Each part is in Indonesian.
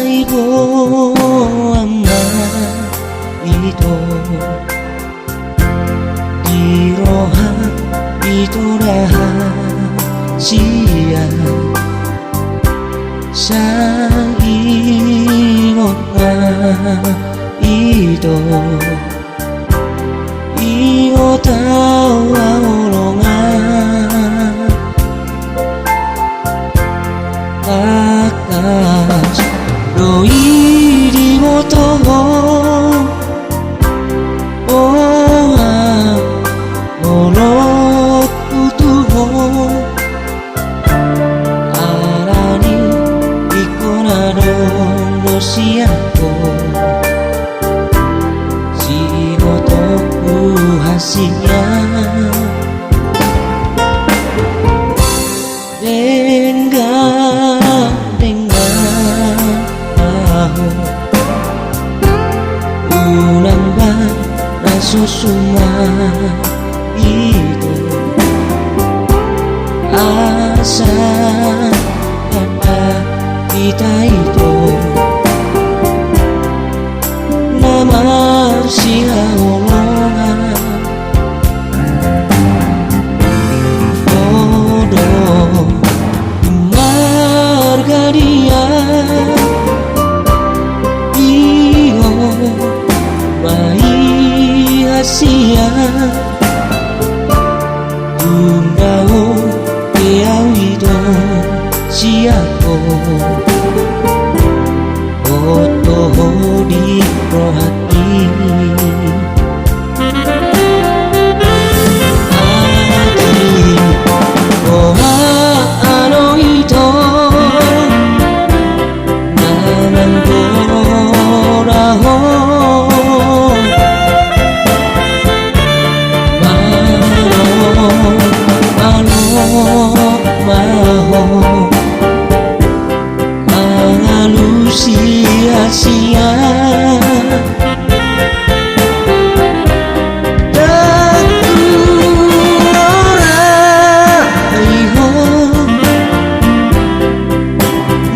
ibu ama itu di roha itu rahasia sang inona itu iyo tawa olongan akas doi di motoho oha olok utuho arani ikonado no siako sinotoku hasilnya ulang rasa semua itu asa apa kita itu nama sia omongan bodoh margaria sia Tundao Keawido Siako Otoho di rohati Ati Oha ano ito Nanan koraho mengalu sia-sia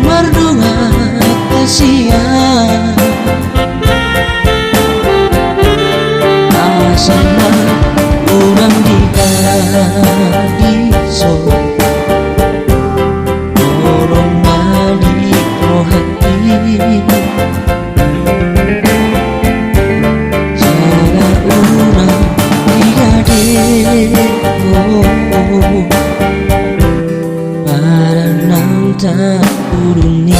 merdunga kasihan asana orang dikadiso orang malik rohati cara orang dikadeko para nanta uruni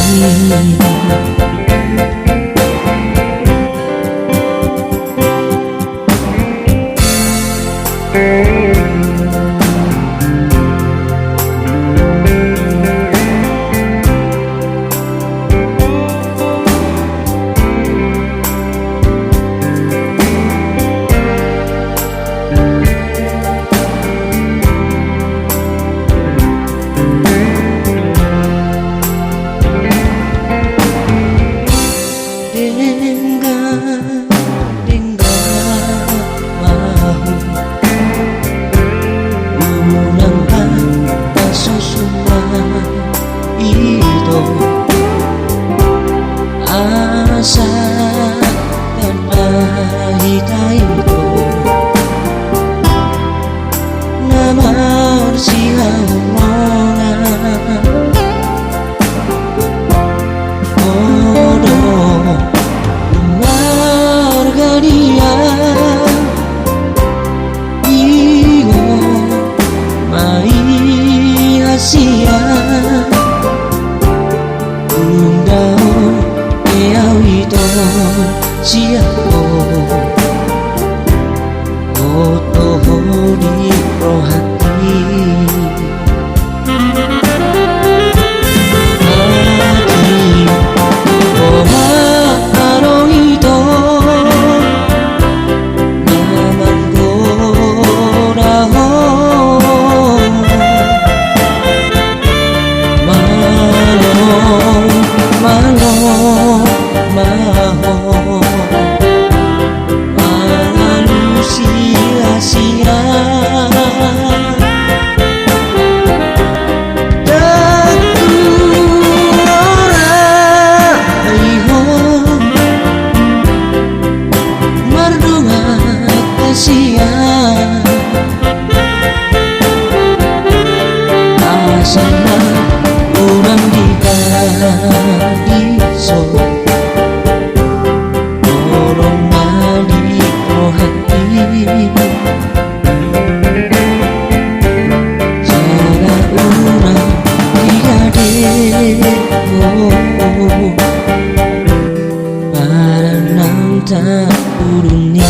tak turuni.